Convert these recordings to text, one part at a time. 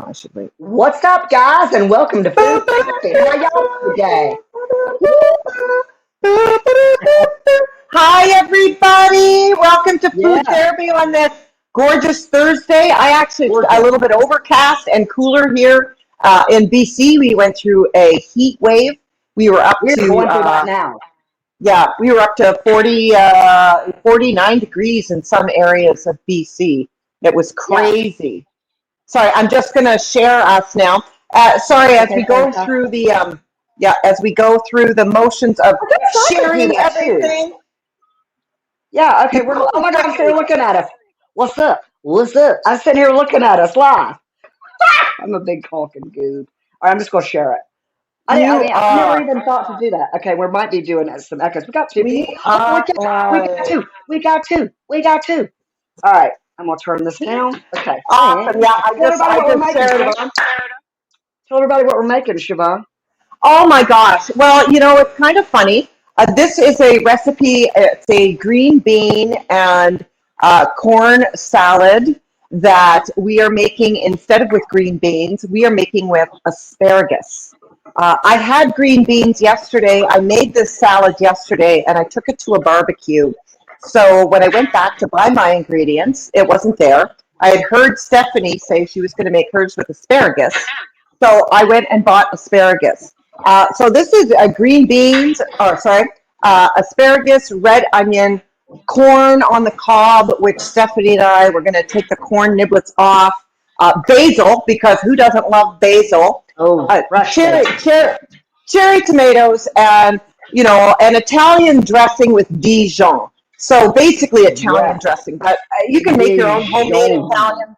I should wait. What's up, guys, and welcome to Food Therapy. How y'all today? Hi, everybody. Welcome to Food Yeah, Therapy on this gorgeous Thursday. It's a gorgeous. little bit overcast and cooler here in BC. We went through a heat wave. We were up We're to, going through that now. we were up to 49 degrees in some areas of BC. It was Yeah. crazy. Sorry, I'm just going to share us now. Sorry, as Okay, we go through fantastic. the motions of I guess I could do sharing that too. everything. Yeah. You Okay. We're. go Oh my God! I'm sitting ahead. here looking at us. What's up? What's up? I'm sitting here looking at us live. I'm a big talking goob. All right. I'm just gonna share it. I You mean, I never are. even thought to do that. Okay, we might be doing some echoes. We got two people. We Oh, we are got, we got live. two. We got two. We got two. All right, I'm gonna turn this down. Okay, Awesome. and Yeah, tell everybody I what we're just making, shared it. Siobhan. Tell everybody what we're making, Siobhan. Oh my gosh. Well, it's kind of funny. This is a recipe. It's a green bean and corn salad that we are making instead of with green beans. We are making with asparagus. I had green beans yesterday. I made this salad yesterday and I took it to a barbecue. So when I went back to buy my ingredients, it wasn't there. I had heard Stephanie say she was going to make hers with asparagus. So I went and bought asparagus. So this is green beans, asparagus, red onion, corn on the cob, which Stephanie and I were going to take the corn niblets off. Basil, because who doesn't love basil? Oh, Uh, fresh cherry, basil. cherry, cherry tomatoes, and an Italian dressing with Dijon. So basically Italian Yes, dressing, but you can make your own homemade Dijon.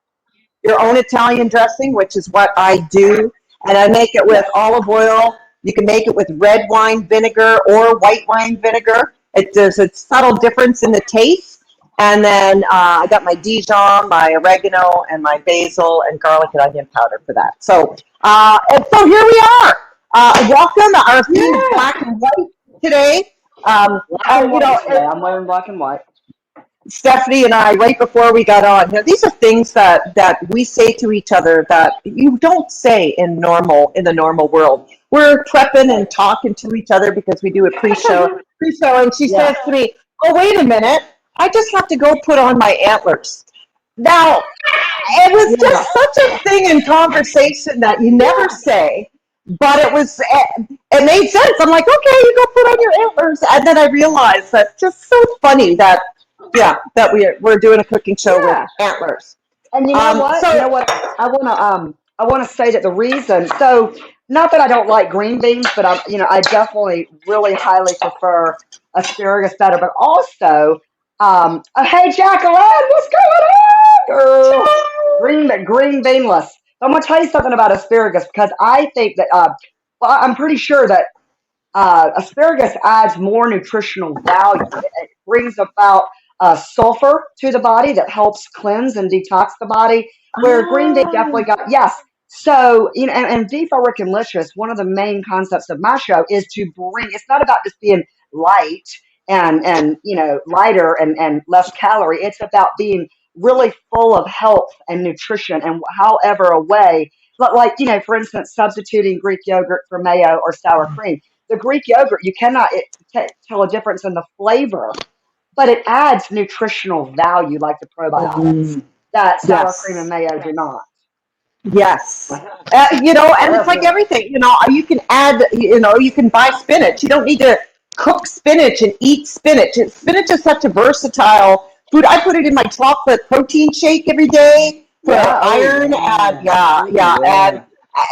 Italian dressing, which is what I do. And I make it with Yes. olive oil. You can make it with red wine vinegar or white wine vinegar. There's a subtle difference in the taste. And then I got my Dijon, my oregano, and my basil and garlic and onion powder for that. So here we are. Welcome. Our theme is Yeah. black and white today. Um, Black uh, and you know, white today. I'm wearing black and white. Stephanie and I, right before we got on, these are things that we say to each other that you don't say in the normal world. We're prepping and talking to each other because we do a pre-show, and she Yeah. says to me, "Oh, wait a minute, I just have to go put on my antlers." Now, it was Yeah. just such a thing in conversation that you never Yeah. say, but it made sense. I'm like, okay, you go put on your antlers, and then I realized that just so funny that we're doing a cooking show with Yeah. antlers. And you know what? You know So what? I wanna say that the reason. So not that I don't like green beans, but I definitely really highly prefer asparagus better. But also, hey Jacqueline, what's going on, girl? Green beanless. I'm gonna tell you something about asparagus because I think that well, I'm pretty sure that asparagus adds more nutritional value. It brings about sulfur to the body that helps cleanse and detox the body. Where green bean definitely got yes. So and De-FaRekin-Licious, one of the main concepts of my show is to bring. It's not about just being light and lighter and less calorie. It's about being really full of health and nutrition and however a way. Like for instance, substituting Greek yogurt for mayo or sour cream. The Greek yogurt, you cannot tell a difference in the flavor, but it adds nutritional value like the probiotics that sour cream and yes, mayo do not. yes. And it's That's like it. everything. You can add. You can buy spinach. You don't need to cook spinach and eat spinach. Spinach is such a versatile food. I put it in my chocolate protein shake every day for Yeah. Oh iron, and yeah. yeah, Oh yeah, and yeah.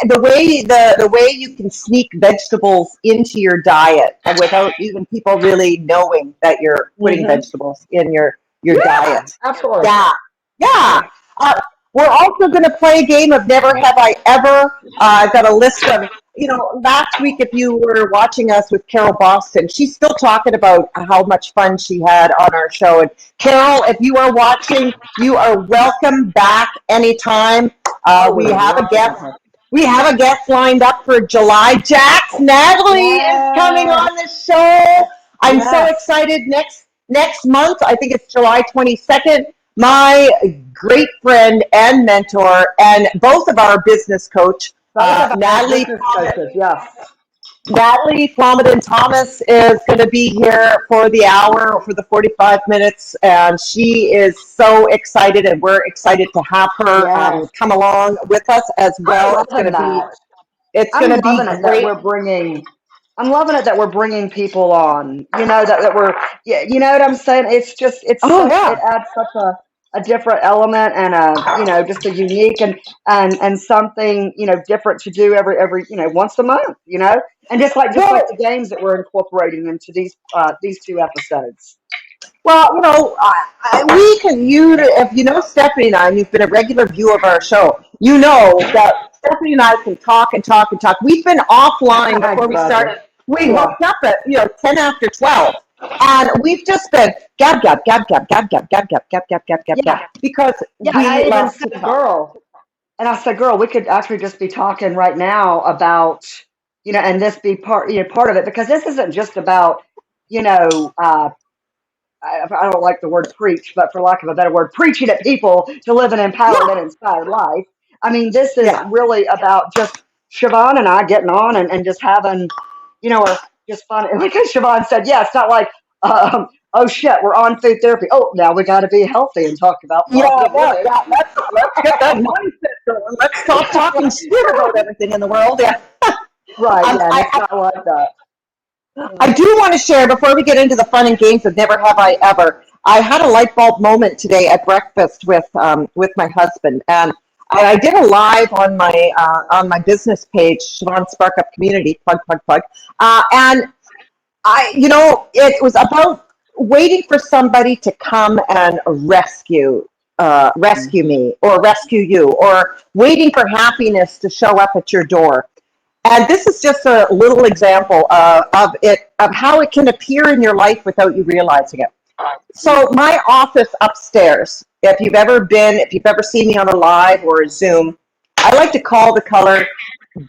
the way you can sneak vegetables into your diet and without even people really knowing that you're putting Hmm. vegetables in your Yeah. diet. Absolutely. Yeah, yeah. Yeah. Uh, we're also going to play a game of Never Have I Ever. I've got a list of, last week, if you were watching us with Carol Boston, she's still talking about how much fun she had on our show. And Carol, if you are watching, you are welcome back anytime. I would We have a love to guest. have. We have a guest lined up for July. Jax Natalie is coming Yes. on the show. I'm so Yes. excited. Next month, I think it's July 22nd. my great friend and mentor, and both of our business coach, Both of our Natalie business coaches, yes. Flanagan Thomas is going to be here for the hour or for the 45 minutes, and she is so excited, and we're excited to have her Yes. come along with us as I'm well. loving that. It's I'm going to be loving it that great. we're bringing. I'm loving it that we're bringing people on. That we're. Yeah, you know what I'm saying. It's just Oh yeah, it adds such a different element and just a unique and something different to do every once a month. And just like well, the games that we're incorporating into these two episodes. Well, we can. If you know Stephanie and I, and you've been a regular viewer of our show, you know that Stephanie and I can talk and talk and talk. We've been offline before we Gotcha. started. We Yeah. hooked up at 10 after 12, and we've just been gab gab gab gab gab gab gab gab gab gab gab gab gab Yeah. because Yeah. And we I even love to said, talk. girl. And I said, girl, we could actually just be talking right now about, and this be part of it because this isn't just about, you know, uh, I don't like the word preach, but for lack of a better word, preaching at people to live an empowered and Yeah, inspired life. I mean, this is yeah. really about just Siobhan and I getting on and just having, or just fun. And like Siobhan said, yeah, it's not like, oh shit, we're on food therapy. Oh, now we got to be healthy and talk about Yeah, positive well, living. yeah, let's get that mindset going. Let's stop talking shit about everything in the world. Yeah. Right, yeah, and it's I not like that. I do want to share before we get into the fun and games of Never Have I Ever. I had a light bulb moment today at breakfast with my husband, and I did a live on my business page, Siobhan Spark Up Community, plug plug plug, and it was about waiting for somebody to come and rescue me or rescue you, or waiting for happiness to show up at your door. And this is just a little example of how it can appear in your life without you realizing it. So my office upstairs, if you've ever seen me on a live or a Zoom, I like to call the color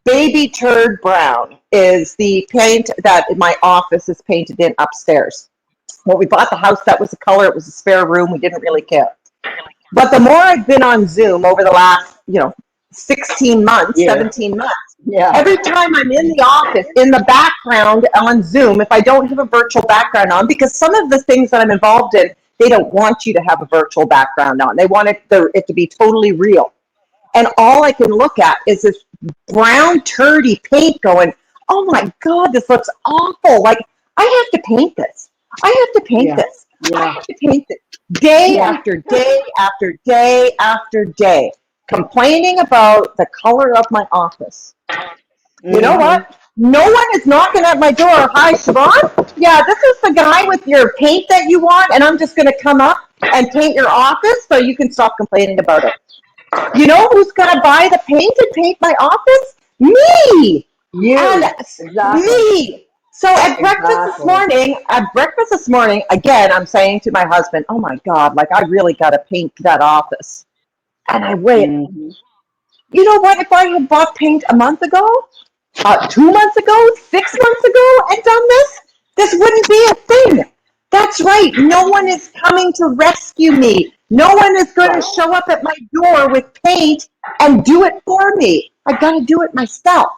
baby turd brown is the paint that my office is painted in upstairs. When we bought the house, that was the color. It was a spare room. We didn't really care. But the more I've been on Zoom over the last, 16 months, Yeah, 17 months, yeah, every time I'm in the office, in the background on Zoom, if I don't have a virtual background on, because some of the things that I'm involved in, they don't want you to have a virtual background on. They want it to be totally real. And all I can look at is this brown turdy paint going, oh my God, this looks awful. Like, I have to paint this. I have to paint yeah, this. I yeah, have to paint this. Day yeah. after day after day after day, complaining about the color of my office. You know Hmm. what? No one is knocking at my door. Hi, Siobhan. Yeah, this is the guy with your paint that you want, and I'm just going to come up and paint your office so you can stop complaining about it. You know who's going to buy the paint and paint my office? Me. And You, exactly, me. So exactly. at breakfast this morning, again, I'm saying to my husband, oh my God, like I really got to paint that office. And I wait, Hmm. you know what? If I had bought paint a month ago, 2 months ago, 6 months ago, and done this wouldn't be a thing. That's right. No one is coming to rescue me. No one is going to Right. show up at my door with paint and do it for me. I got to do it myself.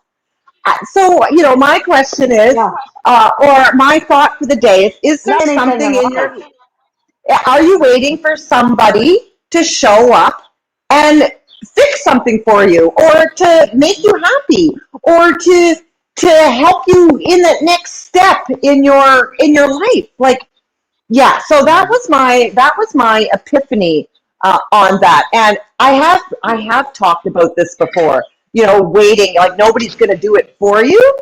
So, my question is, Yeah. or my thought for the day is there Not anything in something in life. your, are you waiting for somebody to show up and fix something for you, or to make you happy, or to help you in the next step in your life? Like, yeah, so that was my epiphany on that. And I have talked about this before, waiting, like nobody's going to do it for you.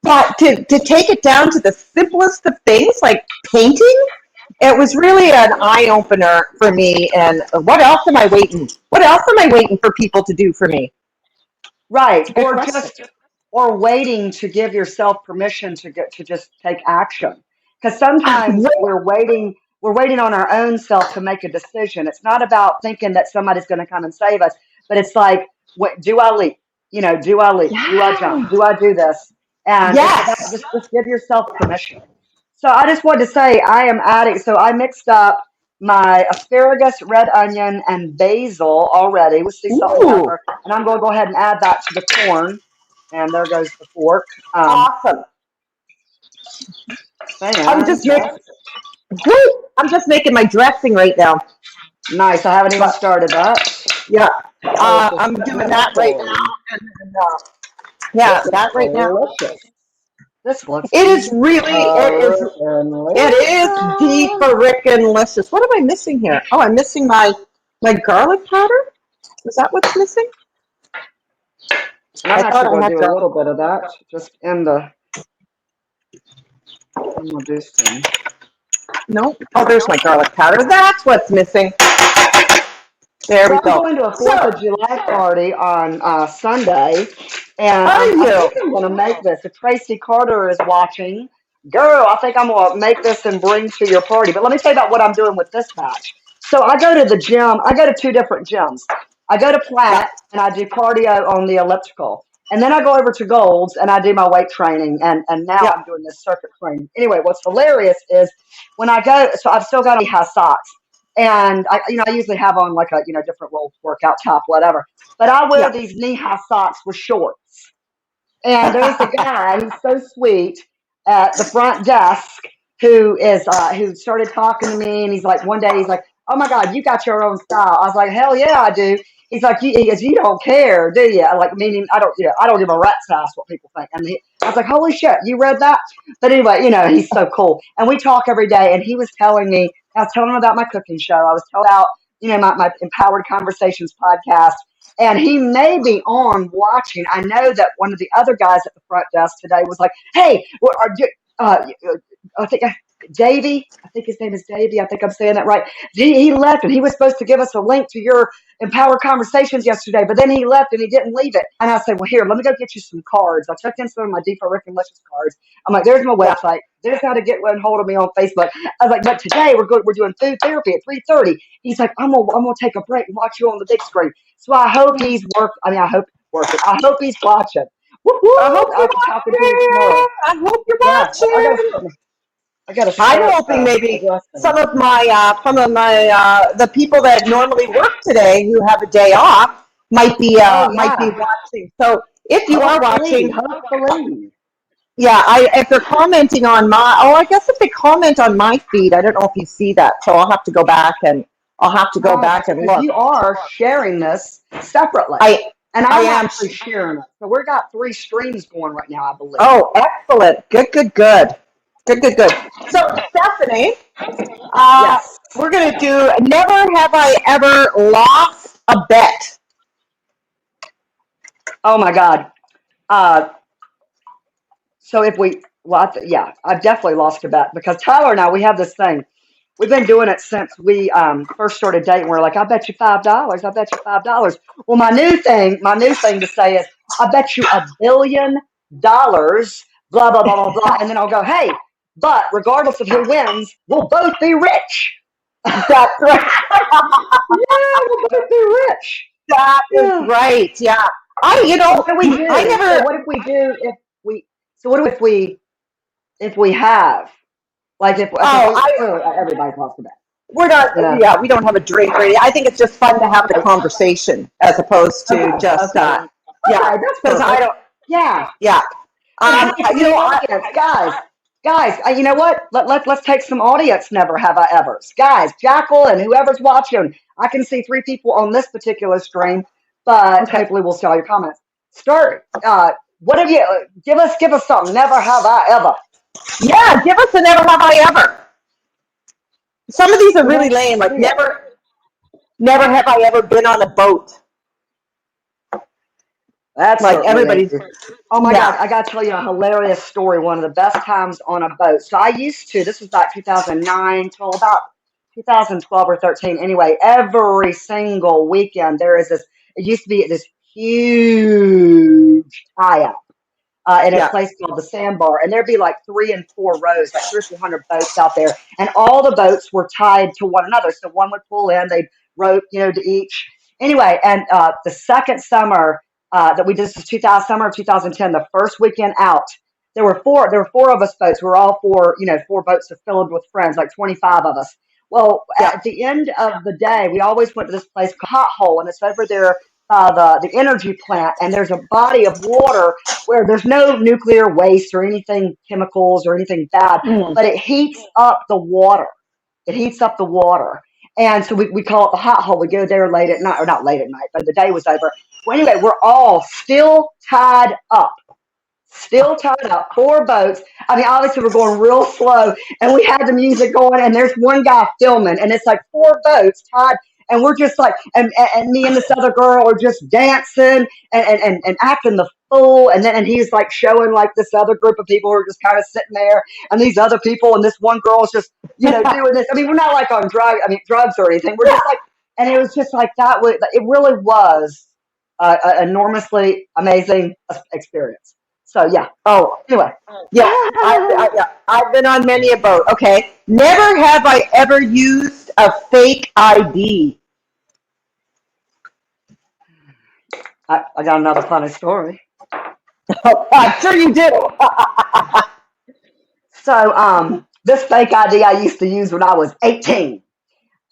But to take it down to the simplest of things, like painting, it was really an eye opener for me. And what else am I waiting? What else am I waiting for people to do for me? Right. It's a good question. Or waiting to give yourself permission to just take action. Because sometimes Right. we're waiting on our own self to make a decision. It's not about thinking that somebody's going to come and save us, but it's like, what, do I leap? Do I leap? Do I jump? Yeah. Do I do this? And it's about Yes. just give yourself permission. So I just wanted to say I am adding. So I mixed up my asparagus, red onion, and basil already with sea salt and Ooh, pepper. And I'm going to go ahead and add that to the corn. And there goes the fork. awesome. I'm just making, Fantastic. I'm just making my dressing right now. Nice. I haven't even But started that. yeah, I was just I'm putting doing in the that right now. corn. And, yeah, This is that right now. delicious. This looks It is really, it is delicious. De-FaRekin-Licious. What am I missing here? Oh, I'm missing my garlic powder. Is that what's missing? And I I'm thought actually I going to had do a garlic. little bit of that just in the. I'm going to do some. No. Oh, there's my garlic powder. That's what's missing. There So we I'm go. going to a Fourth So, of July party on Sunday, and are I you? think I'm going to make this. If Tracy Carter is watching, girl, I think I'm going to make this and bring to your party. But let me tell you about what I'm doing with this batch. So I go to the gym. I go to two different gyms. I go to Yeah, Planet and I do cardio on the elliptical. And then I go over to Gold's and I do my weight training. And now yeah, I'm doing this circuit training. Anyway, what's hilarious is when I go, so I've still got on high socks. And I usually have on like a, different little workout top, whatever. But I wear yeah. these knee-high socks with shorts. And there's a guy who's so sweet at the front desk who started talking to me, and he's like, one day he's like, "Oh my God, you got your own style." I was like, "Hell yeah, I do." He's like, he goes, "You don't care, do you?" Like, meaning I don't give a rat's ass what people think. And I was like, "Holy shit, you read that?" But anyway, he's so cool, and we talk every day. And he was telling me, I was telling him about my cooking show. I was telling about my Empowered Conversations podcast, and he may be on watching. I know that one of the other guys at the front desk today was like, "Hey, I think Davey, I think his name is Davey. I think I'm saying that right. He left, and he was supposed to give us a link to your Empower Conversations yesterday, but then he left and he didn't leave it." And I said, "Well, here, let me go get you some cards." I checked in some of my De-FaRekin-Licious cards. I'm like, "There's my Yeah. website. There's how to get one hold of me on Facebook." I was like, "But today we're doing food therapy at 3:30." He's like, I'm gonna take a break and watch you on the big screen." So I hope he's work. I mean, I hope he's working. I hope he's watching. Woo I woo! hope you're I'll be talking to you tomorrow. watching. I hope you're Yeah, watching. I gotta I'm start hoping the maybe dressing. some of my the people that normally work today who have a day off Oh might be yeah, watching. So if you are hopefully, watching, hopefully. yeah, if they're commenting on I guess if they comment on my feed, I don't know if you see that. So I'll have to go No, back and because look. you are sharing this separately, I and I I'm am. actually sharing it. So we've got three streams going right now, I believe. Oh, excellent. Good, good, good. Good, good, good. So, Stephanie, Yes. we're going to do Never Have I Ever Lost a Bet. Oh my God. Uh, so if we, well, yeah, I've definitely lost a bet because Tyler and I, we have this thing. We've been doing it since we first started dating. We're like, "I bet you $5. I bet you $5." Well, my new thing to say is, "I bet you $1 billion." Blah blah blah blah blah, and then I'll go, "Hey, but regardless of who wins, we'll both be rich." That's right. Yeah, we'll both be rich. That is Yeah. right. Yeah. So what do we I do? So never, what if we do if we? So what if we have like if oh, we I, clearly everybody's lost a bet, we're not, you know? yeah, we don't have a drink or anything. I think it's just fun to have the conversation as opposed to Okay, just, okay, yeah, okay. That's because I perfect. don't, Yeah. yeah. And how about You the know, audience, guys? You know what? Let's take some audience. Never have I ever's, guys. Jackal and whoever's watching. I can see three people on this particular stream, but okay. hopefully we'll see all your comments. Start. What have you? Give us something. Never have I ever. Yeah, give us a Never Have I Ever. Some of these are Who really wants to lame, like see it? never have I ever been on a boat. That's Like certainly everybody's, easy. Oh my God, yeah, I got to tell you a hilarious story. One of the best times on a boat. So I used to, this was back 2009 till about 2012 or 13. Anyway, every single weekend there is this, it used to be this huge tie up in a yeah, place called the Sandbar. And there'd be like 3 and 4 rows, like 300 or 400 boats out there. And all the boats were tied to one another. So one would pull in, they'd rope, to each. Anyway, and the second summer that we did, this was summer of 2010, the first weekend out, there were four of us boats. We were all four boats filled with friends, like 25 of us. Well, Yeah. at the end of the day, we always went to this place called Hot Hole, and it's over there by the energy plant. And there's a body of water where there's no nuclear waste or anything, chemicals or anything bad, Mm. but it heats up the water. It heats up the water. And so we call it the hot hole. We go there late at night, or not late at night, but the day was over. Well, anyway, we're all still tied up. Still tied up, four boats. I mean, obviously we're going real slow, and we had the music going, and there's one guy filming, and it's like four boats tied, and we're just like, and me and this other girl are just dancing and acting the fool, and he's like showing like this other group of people who are just kind of sitting there, and these other people, and this one girl's just doing this. I mean, we're not like on drugs or anything. We're just like, and it was just like that. It really was an enormously amazing experience. So yeah. Oh, Anyway, yeah. Yeah. I've been on many a boat. Okay. Never have I ever used a fake ID. I got another funny story. Oh, I'm sure you do. So this fake ID I used to use when I was 18.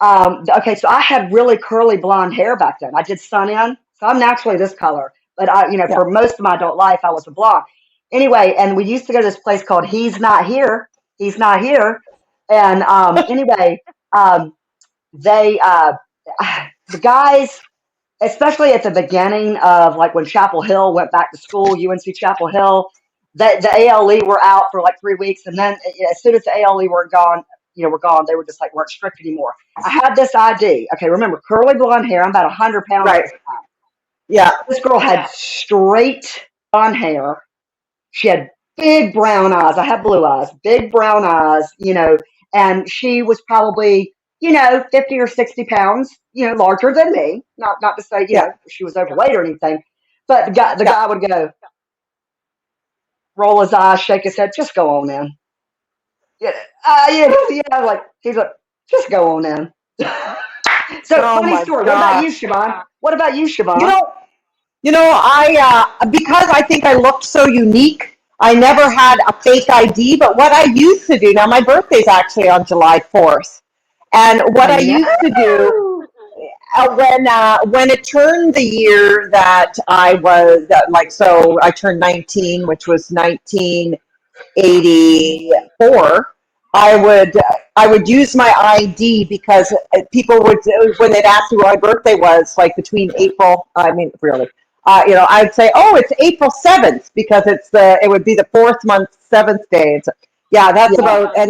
Okay, so I had really curly blonde hair back then. I did sun in, so I'm naturally this color. But Yeah. for most of my adult life, I was a blonde. Anyway, and we used to go to this place called He's Not Here. He's Not Here. And anyway, they the guys, especially at the beginning of like when Chapel Hill went back to school, UNC Chapel Hill, the ALE were out for like 3 weeks, and then as soon as the ALE were gone, were gone. They were just like weren't strict anymore. I had this ID. Okay, remember curly blonde hair. I'm about 100 pounds at Right. this time. Yeah. This girl had straight blonde hair. She had big brown eyes. I had blue eyes, big brown eyes, and she was probably, 50 or 60 pounds, larger than me. Not to say, Yeah. she was overweight or anything. But the Yeah. guy would go, roll his eyes, shake his head, just go on in. Yeah, like he's like, just go on in. So Oh funny my story. What about you, gosh. Siobhan? What about you, You Siobhan? know, I because I think I looked so unique, I never had a fake ID. But what I used to do, now my birthday's actually on July 4th, and what I I used to do know. when it turned the year that I was so I turned 19, which was 1984. I would use my ID because people would, when they'd ask me what my birthday was, like between April, I mean really, I'd say, oh, it's April 7th because it would be the fourth month, seventh day. It's, yeah, Yeah.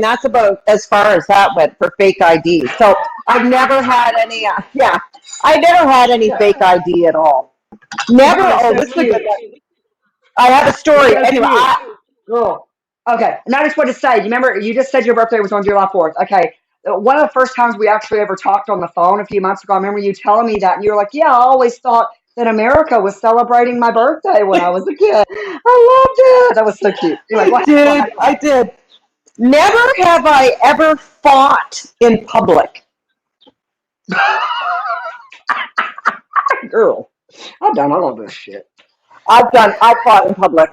that's about as far as that went for fake ID. So I've never had any, I never had any Yeah. fake ID at all. Never. You're Oh, so this is a good cute. one. I have a You're story. so Anyway, cute. Girl. Okay. And I just want to say, you remember you just said your birthday was on July 4th. Okay. One of the first times we actually ever talked on the phone a few months ago, I remember you telling me that, and you were like, yeah, I always thought that America was celebrating my birthday when I was a kid. I loved it. That was so cute. Anyway, I go ahead. did. I did. Never have I ever fought in public. Girl. I've done all of this shit. I fought in public.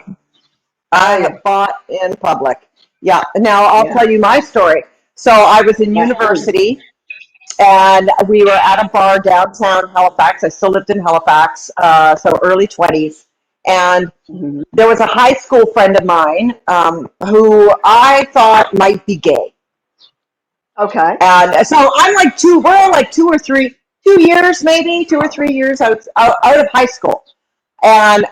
I Oh, yeah. have fought in public. Yeah. Now I'll Yeah. tell you my story. So I was in Yes, please. university and we were at a bar downtown Halifax. I still lived in Halifax, so early 20s. And Hmm. there was a high school friend of mine who I thought might be gay. Okay. And so we're like 2 years maybe, 2 or 3 years out of high school. And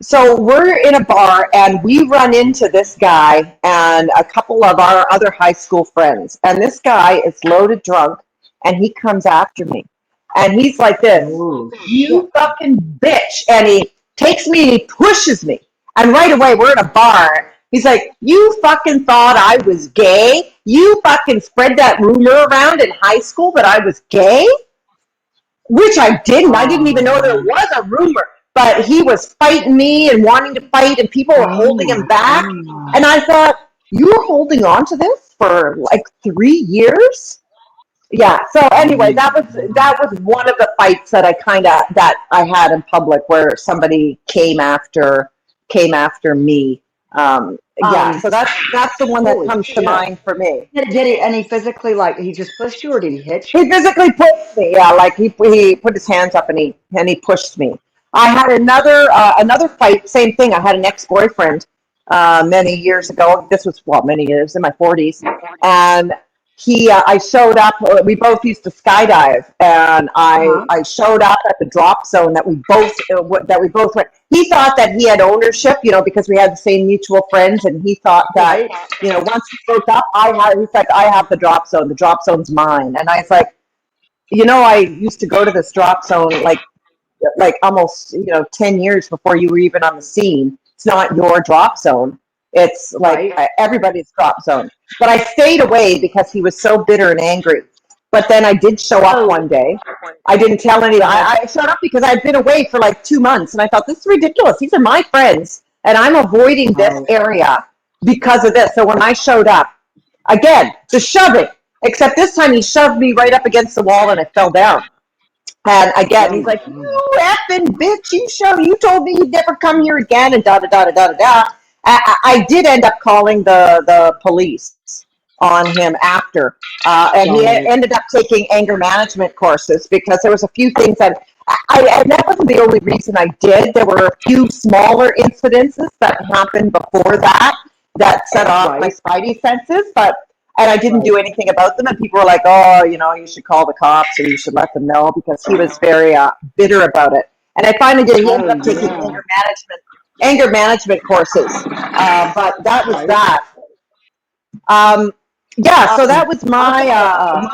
so we're in a bar and we run into this guy and a couple of our other high school friends. And this guy is loaded drunk and he comes after me. And he's like this, Oh, shit. you fucking bitch. And he takes me and he pushes me. And right away, we're in a bar. He's like, you fucking thought I was gay? You fucking spread that rumor around in high school that I was gay? Which I didn't. I didn't even know there Oh, was a rumor. But he was fighting me and wanting to fight, and people were oh holding him my back. God. And I thought, you were holding on to this for like 3 years? Yeah. So anyway, that was one of the fights that I had in public where somebody came after me. Yeah, Um, so that's the one that holy comes to shit. mind for me. Did he, and he physically, like, he just pushed you or did he hit He you? physically pushed me. Yeah, like he put his hands up and he pushed me. I had another fight. Same thing. I had an ex boyfriend many years ago. This was many years in my 40s, and I showed up. We both used to skydive, and Uh-huh. I showed up at the drop zone that we both went. He thought that he had ownership, because we had the same mutual friends, and he thought that Right. once we broke up, he's like, I have the drop zone. The drop zone's mine. And I was like, I used to go to this drop zone like almost 10 years before you were even on the scene. It's not your drop zone. It's like Right. everybody's drop zone. But I stayed away because he was so bitter and angry. But then I did show up So, one day. I didn't tell anybody. uh-huh. I showed up because I'd been away for like 2 months, and I thought, this is ridiculous. These are my friends, and I'm avoiding this Oh, area because of this. So when I showed up, again, the shoving, except this time he shoved me right up against the wall and I fell down. And again, oh he's my like, God. "You effing bitch! You told me you'd never come here again." And da da da da da da da. I did end up calling the police on him after, and he Right. ended up taking anger management courses because there was a few things that and that wasn't the only reason I did. There were a few smaller incidences that happened before that set off my Right. spidey senses, and I didn't Right. do anything about them. And people were like, "Oh, you should call the cops or you should let them know," because he was very bitter about it. And I finally did. He ended Oh, up taking yeah. anger management courses. But that was Right. that. Um, yeah, so that Um, was I my. got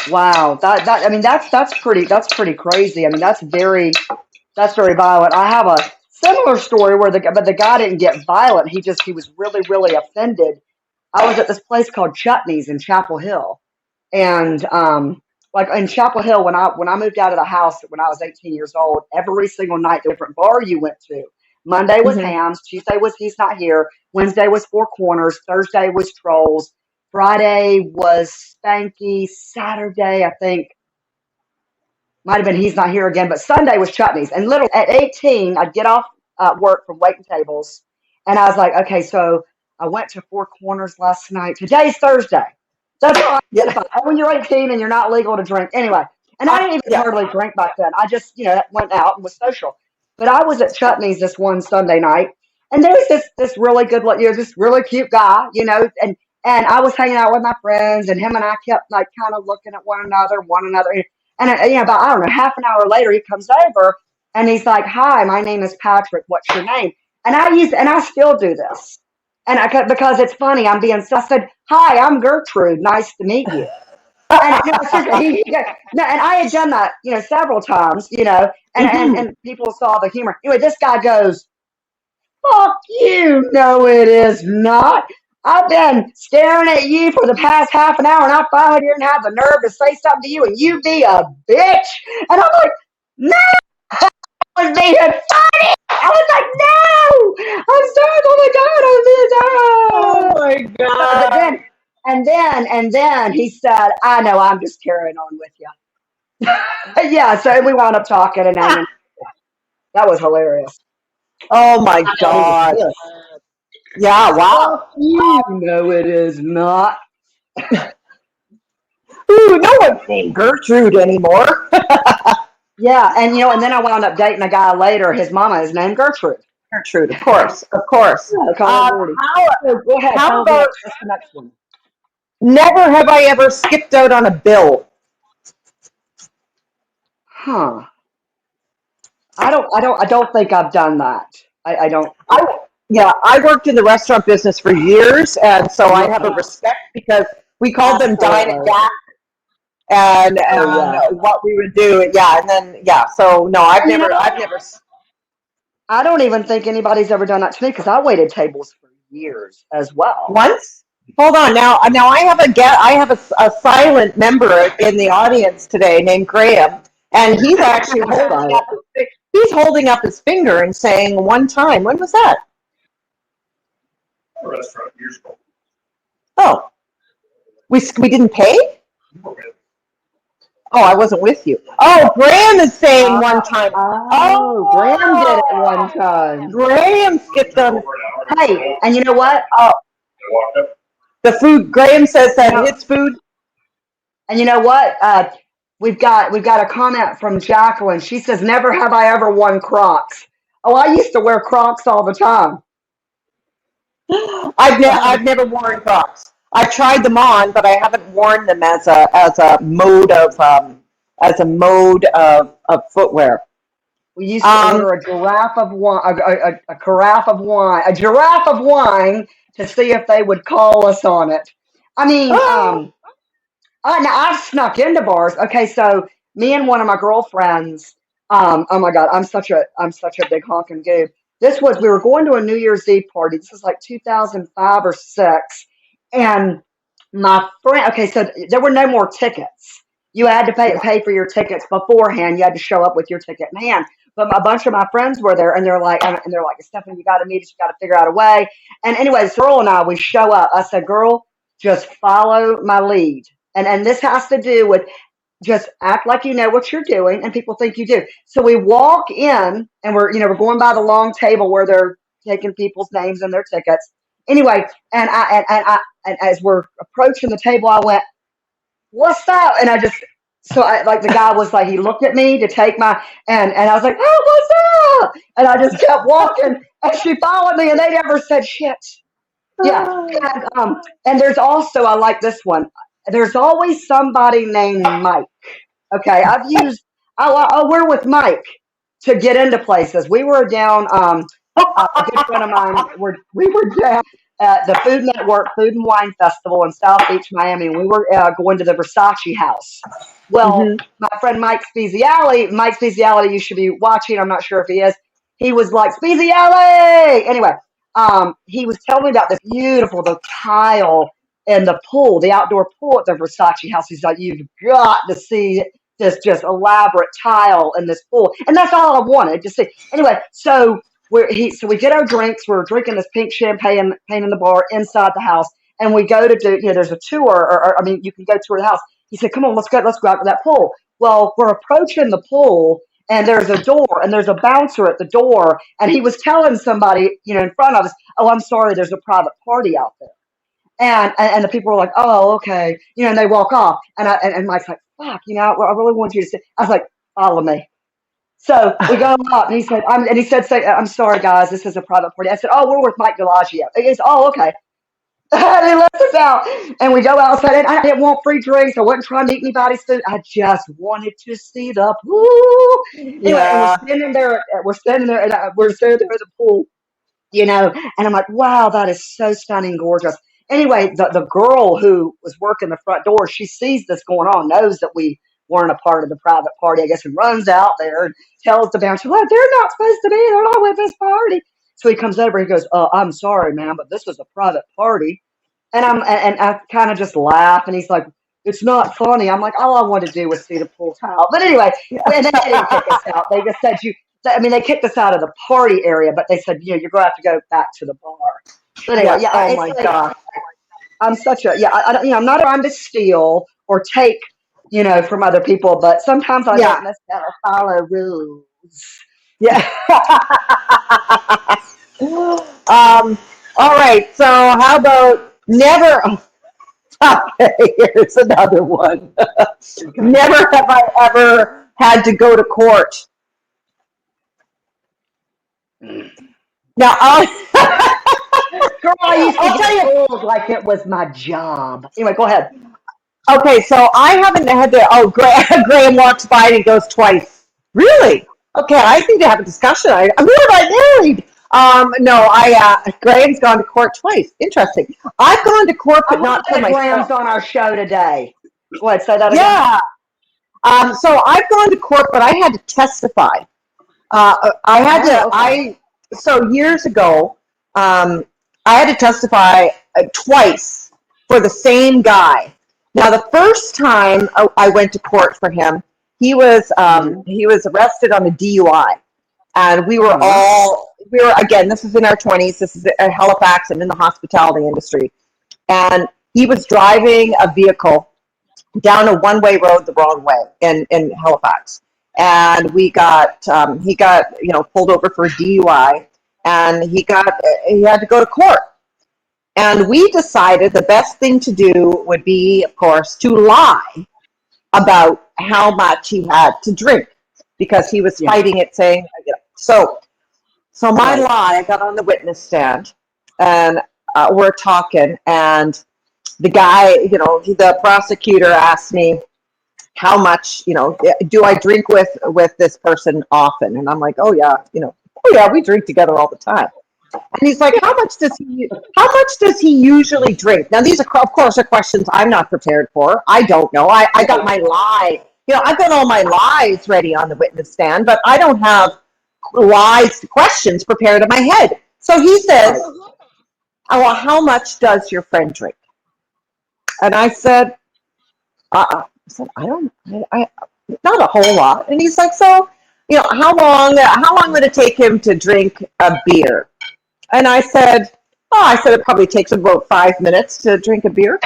wow. I mean, that's pretty crazy. I mean, that's very violent. I have a similar story where the guy didn't get violent. He was really, really offended. I was at this place called Chutney's in Chapel Hill, and like in Chapel Hill, when I moved out of the house when I was 18 years old, every single night there was a different bar you went to. Monday was Mhm. Hams, Tuesday was He's Not Here, Wednesday was Four Corners, Thursday was Trolls, Friday was Spanky, Saturday I think might have been He's Not Here again, but Sunday was Chutney's. And literally at 18, I'd get off work from waiting tables, and I was like, okay, so I went to Four Corners last night. Today's Thursday. That's all I Yeah. identify. When you're 18 and you're not legal to drink. Anyway, and I didn't even Yeah. hardly drink back then. I just, went out and was social. But I was at Chutney's this one Sunday night, and there was this really good, this really cute guy, and I was hanging out with my friends, and him and I kept like kind of looking at one another. And about I don't know, half an hour later, he comes over and he's like, "Hi, my name is Patrick. What's your name?" And I still do this, because it's funny. I said, "Hi, I'm Gertrude. Nice to meet you." And seriously, no, and I had done that, several times, Mhm. and people saw the humor. Anyway, this guy goes, "Fuck you! No, it is not. I've been staring at you for the past half an hour, and I finally didn't have the nerve to say something to you, and you be a bitch." And I'm like, "No, I was being funny." I was like, "No, I'm sorry. Oh Oh my god, I'm being my but god. then he said, "I know. I'm just carrying on with you." Yeah. So we wound up talking and hanging. That was hilarious. Oh my He was god. pissed. Yeah. Wow. Fuck you. No, it is not. Ooh, no one's named Gertrude anymore. Yeah, and then I wound up dating a guy later. His mama is named Gertrude. Gertrude, of course, of course. Yeah, call her Gertie. How So go ahead, how tell us about what's the next one. never have I ever skipped out on a bill? Huh? I don't think I've done that. I don't. I Yeah, I worked in the restaurant business for years, and so I have a Yeah, respect because we called them dine and absolutely. dash, and Oh yeah. what we would do, yeah, and then yeah. So no, And I've never I don't even think anybody's ever done that to me because I waited tables for years as well. once. Hold on now. I have I have a silent member in the audience today named Graham, and he's actually Silent. he's holding up his finger and saying one time. When was that? Oh, we didn't pay. Oh, I wasn't with you. Oh, Graham is saying Uh, one time. oh, Graham did it one Oh, time. Graham skipped on. Hey, and you know what? Oh, the food. Graham says You that know, his food. and you know what? We've got a comment from Jacqueline. She says, "Never have I ever worn Crocs." Oh, I used to wear Crocs all the time. I've never worn Crocs. I've tried them on, but I haven't worn them as a mode of footwear. We used to Um, order a giraffe of wine, a carafe of wine, a giraffe of wine to see if they would call us on it. I mean, now I've snuck into bars. Okay, so me and one of my girlfriends. Oh my God, I'm such a big honking goof. We were going to a New Year's Eve party. This was like 2005 or six, and my friend. Okay, so there were no more tickets. You had to yeah. pay for your tickets beforehand. You had to show up with your ticket in hand. But a bunch of my friends were there, and they're like, Stephanie, you got to meet us. You got to figure out a way. And anyway, this girl and I, we show up. I said, girl, just follow my lead. And this has to do with just act like you know what you're doing and people think you do. So we walk in and we're going by the long table where they're taking people's names and their tickets. Anyway, and as we're approaching the table, I went, "What's up?" And I just so I like the guy was like he looked at me to take my and I was like, "Oh, what's up?" And I just kept walking and she followed me and they never said shit. Yeah. And there's also I like this one. There's always somebody named Mike. Okay, we're with Mike to get into places. We were down. A good friend of mine. We were down at the Food Network Food and Wine Festival in South Beach, Miami, and we were going to the Versace house. Well, Hmm. my friend Mike Speziale, you should be watching. I'm not sure if he is. He was like Speziale. Anyway, he was telling me about this beautiful the tile in the pool, the outdoor pool at the Versace house. He's like, you've got to see this just elaborate tile in this pool, and that's all I wanted to see. Anyway, so we get our drinks. We're drinking this pink champagne in the bar inside the house, and we go to do. There's a tour, or I mean, you can go tour the house. He said, "Come on, let's go out to that pool." Well, we're approaching the pool, and there's a door, and there's a bouncer at the door, and he was telling somebody, in front of us, "Oh, I'm sorry, there's a private party out there." And the people were like, "Oh, okay," and they walk off. And Mike's like, "Fuck, I really want you to sit." I was like, "Follow me." So we go up, and he said, say, "I'm sorry, guys, this is a private party." I said, "Oh, we're with Mike Delagio." He said, "Oh, okay." And he lets us out, and we go outside, and I didn't want free drinks. I wasn't trying to eat anybody's food. I just wanted to see the pool. Anyway, and we're Yeah. standing there. We're standing there at the pool, and I'm like, wow, that is so stunning, gorgeous. Anyway, the girl who was working the front door, she sees this going on, knows that we weren't a part of the private party, I guess, and runs out there and tells the bouncer, well, they're not supposed to be, they're not with this party. So he comes over, he goes, I'm sorry, ma'am, but this was a private party. And I kind of just laugh, and he's like, it's not funny. I'm like, all I want to do was see the pool towel. But anyway, and then they didn't kick us out. They just said they kicked us out of the party area, but they said, you're going to have to go back to the bar. But anyway, Yeah. yeah, Oh it's my like God. I'm such a yeah. I'm not trying to steal or take, from other people, but sometimes I Yeah. don't necessarily follow rules. Yeah. All right. So how about never? Okay, here's another one. Okay. Never have I ever had to go to court. Now, Girl, I used to I'll get tell you. pulled like it was my job. Anyway, go ahead. Okay, so I haven't had to. Oh, Graham walks by and he goes twice. Really? Okay, I need to have a discussion. Who am I married? No, Graham's gone to court twice. Interesting. I've gone to court, I'm but not for glad Graham's myself. on our show today. Go ahead, say that again. Yeah. So I've gone to court, but I had to testify. I had Oh, to. okay. So years ago, I had to testify twice for the same guy. Now, the first time I went to court for him, Hmm. he was arrested on a DUI, and Uh-huh. we were again. This is in our 20s. This is at Halifax. I'm in the hospitality industry, and he was driving a vehicle down a one-way road the wrong way in Halifax. And he got pulled over for DUI, and he had to go to court. And we decided the best thing to do would be, of course, to lie about how much he had to drink, because he was fighting it, saying, so my lie, I got on the witness stand, and we're talking, and the guy, the prosecutor asked me, how much, do I drink with this person often? And I'm like, oh yeah, we drink together all the time. And he's like, how much does he usually drink? Now, these are, of course, are questions I'm not prepared for. I don't know. I got my lie. I've got all my lies ready on the witness stand, but I don't have questions prepared in my head. So he says, oh, well, how much does your friend drink? And I said, I don't, not a whole lot. And he's like, so, how long would it take him to drink a beer? And I said, it probably takes about 5 minutes to drink a beer.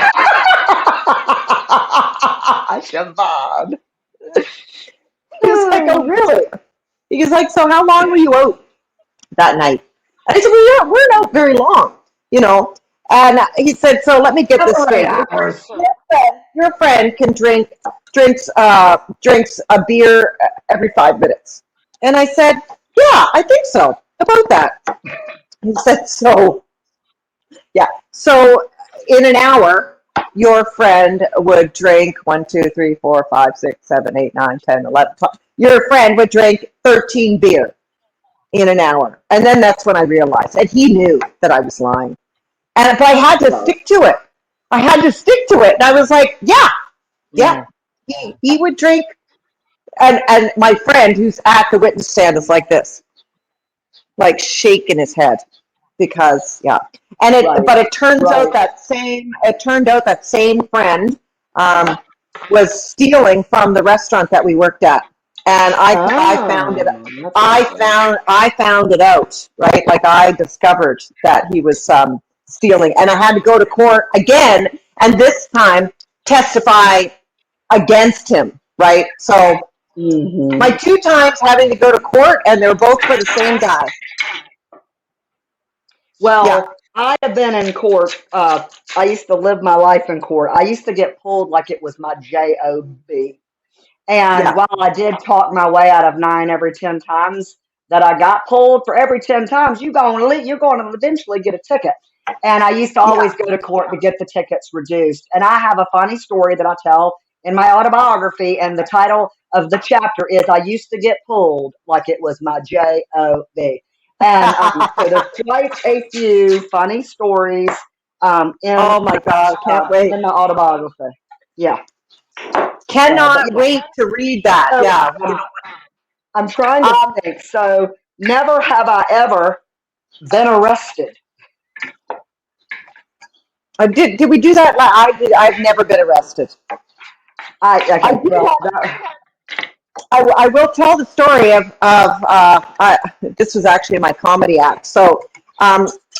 Siobhan. He's like, oh, really? He's like, so how long were you out that night? And I said, well, we're not very long, And he said, so let me get this straight. Your friend drinks a beer every 5 minutes. And I said, yeah, I think so, about that. He said, so in an hour, your friend would drink 1, 2, 3, 4, 5, 6, 7, 8, 9, 10, 11, 12. Your friend would drink 13 beer in an hour. And then that's when I realized, and he knew that I was lying. But I had to stick to it. And I was like, yeah. He would drink. And my friend who's at the witness stand is like this, like shaking his head, because but it turns out that same friend was stealing from the restaurant that we worked at, and I found it out, right? Like, I discovered that he was stealing, and I had to go to court again, and this time testify against him, right? So my 2 times having to go to court, and they're both for the same guy. Well, I have been in court. I used to live my life in court. I used to get pulled like it was my job. And while I did talk my way out of 9 every 10 times that I got pulled, for every 10 times, you're going to eventually get a ticket. And I used to always go to court to get the tickets reduced. And I have a funny story that I tell in my autobiography, and the title of the chapter is "I Used to Get Pulled Like It Was My job." And so there's quite a few funny stories oh my God, can't wait. in my autobiography. Yeah. Cannot wait to read that. So, I'm trying to think. So, never have I ever been arrested. Did we do that? I've never been arrested. I will tell the story of this was actually my comedy act. So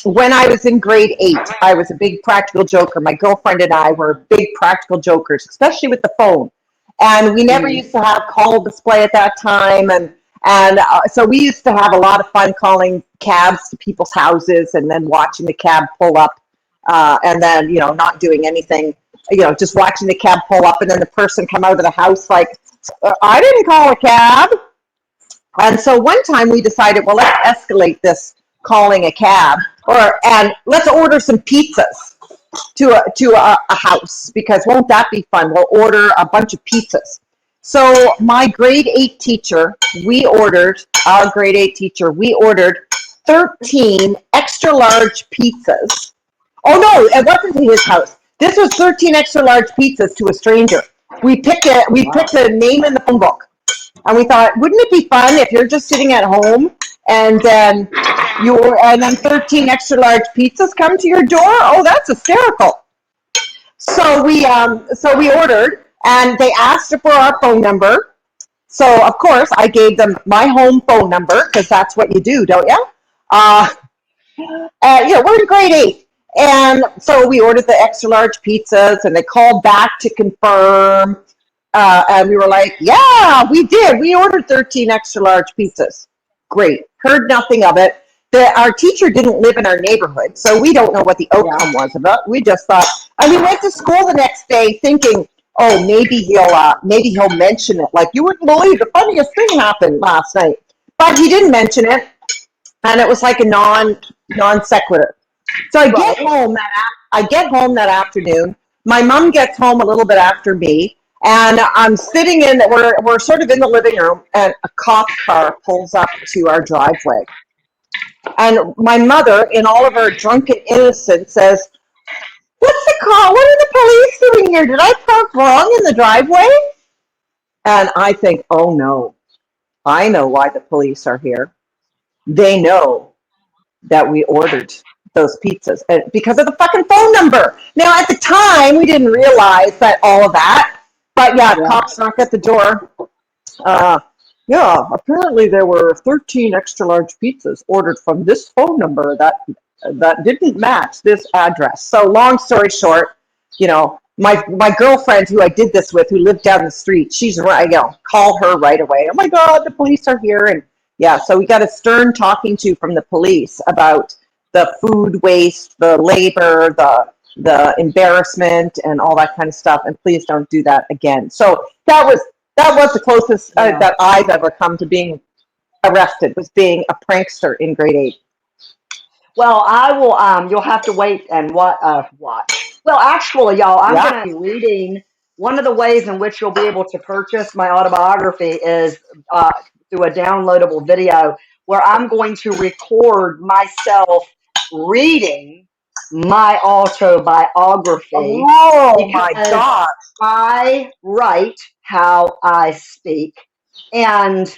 when I was in grade 8, I was a big practical joker. My girlfriend and I were big practical jokers, especially with the phone. And we never used to have call display at that time. And so we used to have a lot of fun calling cabs to people's houses, and then watching the cab pull up, and then, not doing anything, just watching the cab pull up, and then the person come out of the house like, I didn't call a cab. And so one time we decided, well, let's escalate this calling a cab, and let's order some pizzas to a house, because won't that be fun? We'll order a bunch of pizzas. So my grade 8 teacher, we ordered 13 extra large pizzas. Oh no, it wasn't to his house. This was 13 extra large pizzas to a stranger. We picked a name in the phone book, and we thought, wouldn't it be fun if you're just sitting at home and then 13 extra large pizzas come to your door? Oh, that's hysterical. So we ordered, and they asked for our phone number. So of course I gave them my home phone number, because that's what you do, don't you? We're in grade 8. And so we ordered the extra large pizzas, and they called back to confirm. And we were like, yeah, we did. We ordered 13 extra large pizzas. Great. Heard nothing of it. Our teacher didn't live in our neighborhood, so we don't know what the Yeah. outcome was of it. We just thought, and we went to school the next day thinking, oh, maybe he'll mention it. Like, you wouldn't believe the funniest thing happened last night. But he didn't mention it, and it was like a non sequitur. So Right. I get home that afternoon. My mom gets home a little bit after me, and I'm sitting we're sort of in the living room, and a cop car pulls up to our driveway. And my mother, in all of her drunken innocence, says, "What's the call? What are the police doing here? Did I park wrong in the driveway?" And I think, oh no, I know why the police are here. They know that we ordered those pizzas because of the fucking phone number. Now, at the time, we didn't realize that all of that. But yeah, Yeah. cops knock at the door. Uh, yeah, apparently there were 13 extra large pizzas ordered from this phone number that didn't match this address. So long story short, my girlfriend who I did this with, who lived down the street, she's right. Call her right away. Oh my God, the police are here, and yeah, so we got a stern talking to from the police about the food waste, the labor, the embarrassment, and all that kind of stuff. And please don't do that again. So that was the closest Yeah. that I've ever come to being arrested, was being a prankster in grade 8. Well, I will. You'll have to wait and watch. Well, actually, y'all, I'm Yeah. going to be reading. One of the ways in which you'll be able to purchase my autobiography is through a downloadable video where I'm going to record myself reading my autobiography Oh my because God. I write how I speak, and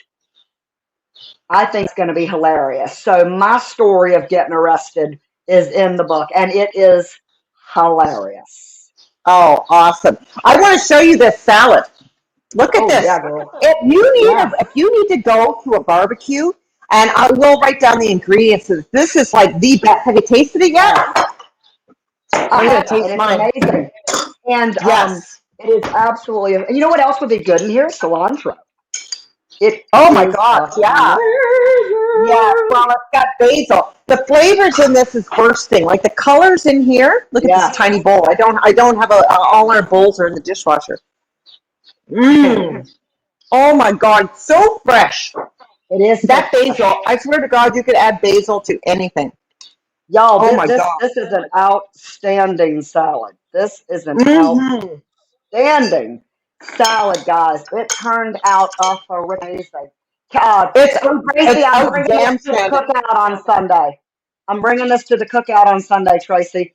I think it's going to be hilarious. So my story of getting arrested is in the book, and it is hilarious. Oh, awesome. I want to show you this salad. Look at Oh yeah, this. girl. Yeah. If you need to go to a barbecue, and I will write down the ingredients. This is like the best. Have you tasted it yet? Yeah. I I'm gonna have, and taste it's mine. amazing. And Yes. it is absolutely. And you know what else would be good in here? Cilantro. It Oh my is God. Yeah. Yeah. amazing. Well, it's got basil. The flavors in this is bursting. Like the colors in here. Look at this Yeah. tiny bowl. I don't have all our bowls are in the dishwasher. Mmm. Oh my God. So fresh. It is so That fresh. basil. I swear to God, you could add basil to anything. Y'all, Oh this, my this God. this is an outstanding salad. This is an Mm-hmm. outstanding salad, guys. It turned out amazing. It's So Tracy, it's I'm out bringing this damn to the standing. cookout on Sunday. I'm bringing this to the cookout on Sunday, Tracy,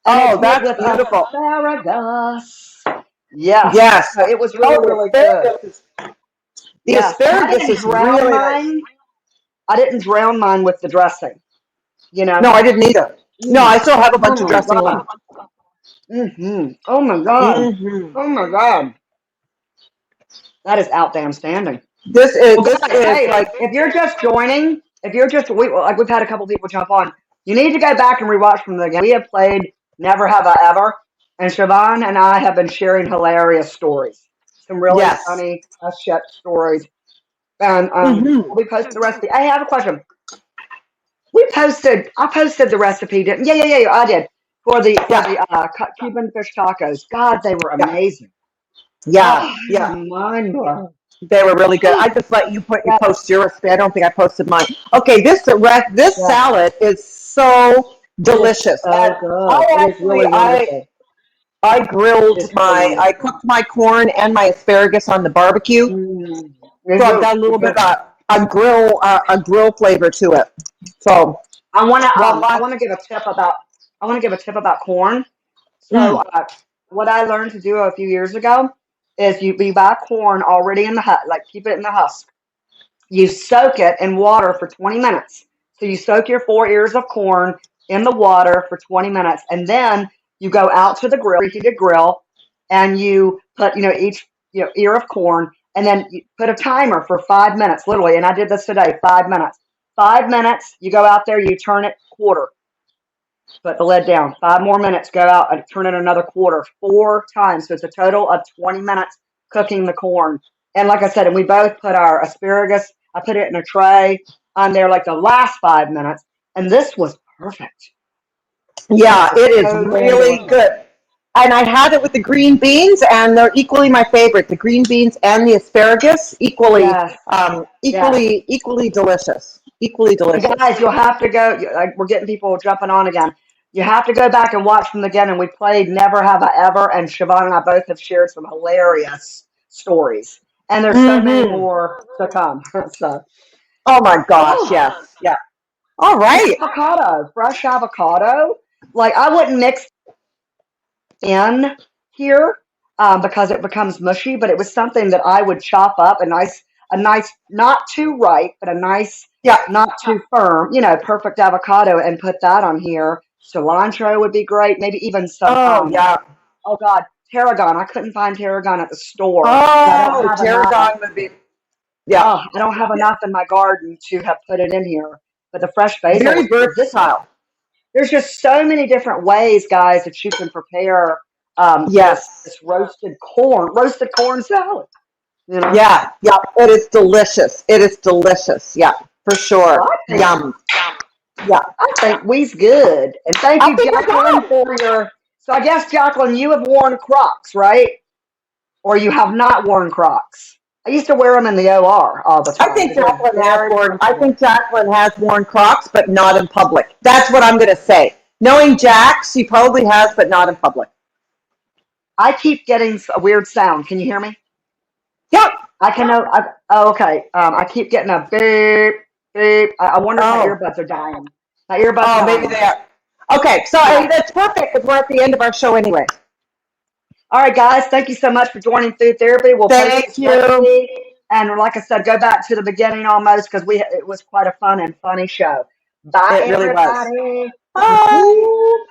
and it's Oh, made that's with beautiful. asparagus. Yes, Yes. so it was Oh, really, really good. the Yes, and asparagus is really nice. I didn't drown mine with the dressing. You No, know. I didn't either. No, Mm. I still have a Oh bunch of my dressing god. left. Oh my god. Hmm. Oh my god. That is out damn standing. This is Well, this guys, is hey, like if you're just joining, if you're just like we've had a couple people jump on, you need to go back and rewatch from the beginning. We have played Never Have I Ever, and Siobhan and I have been sharing hilarious stories, some really yes. funny shit stories, and Hmm. we posted the recipe. I have a question. I posted the recipe. Didn't? Yeah. I did for Yeah. the Cuban fish tacos. God, they were Yeah. amazing. Yeah. Oh, Yeah. mind blown. They were really good. I just let you Yeah, post your recipe. I don't think I posted mine. Okay, this yeah. salad is so It is delicious. And so good. It is really wonderful. I It is really I wonderful. cooked my corn and my asparagus on the barbecue, It's so I've good. got a little It's bit good. of a grill flavor to it. So I voila. wanna give a tip about corn. So Mm, what I learned to do a few years ago is you buy corn already in the hut, like keep it in the husk. You soak it in water for 20 minutes. So you soak your 4 ears of corn in the water for 20 minutes, and then you go out to the preheated grill, and you put each ear of corn, and then you put a timer for 5 minutes, literally. And I did this today, 5 minutes. 5 minutes. You go out there, you turn it quarter. Put the lid down. 5 more minutes. Go out and turn it another quarter. 4 times. So it's a total of 20 minutes cooking the corn. And like I said, and we both put our asparagus. I put it in a tray on there like the last 5 minutes. And this was perfect. This Yeah, was it is totally really delicious. good. And I had it with the green beans, and they're equally my favorite. The green beans and the asparagus, Yes. Yes. equally delicious. Equally And delicious. guys, you'll have to go. Like, we're getting people jumping on again. You have to go back and watch them again. And we played Never Have I Ever, and Siobhan and I both have shared some hilarious stories. And there's so many Mm-hmm. more to come. So, Oh my gosh, oh, yes. Yeah. All and right. avocado, fresh avocado. Like I wouldn't mix in here because it becomes mushy, but it was something that I would chop up a nice, not too ripe, but a nice, Yeah. not too firm, perfect avocado, and put that on here. Cilantro would be great. Maybe even some, Oh yeah. oh God, tarragon. I couldn't find tarragon at the store, and I don't Oh, have enough. tarragon would be, yeah. Oh, I don't have enough in my garden to have put it in here. But the fresh basil Very was good. versatile. There's just so many different ways, guys, that you can prepare Yes. this roasted corn salad. You know, Yeah. Yeah. It is delicious. It is delicious. Yeah, for well, sure. Yum. Yeah. I think we's good, and thank I you, think we're Jacqueline, good. for your. So I guess Jacqueline, you have worn Crocs, right? Or you have not worn Crocs. I used to wear them in the OR all the time because they're very I comfortable. think Jacqueline has worn Crocs, but not in public. That's what I'm going to say. Knowing Jack, she probably has, but not in public. I keep getting a weird sound. Can you hear me? Yep. I can know. Oh, okay. I keep getting a beep, beep. I wonder if my Oh. earbuds are dying. My earbuds Oh, maybe they dying. are. Okay, so Yeah. that's perfect because we're at the end of our show anyway. All right, guys. Thank you so much for joining Food Therapy. We'll post Thank this you. recipe, and like I said, go back to the beginning almost because we it was quite a fun and funny show. Bye, It really was. everybody. Bye.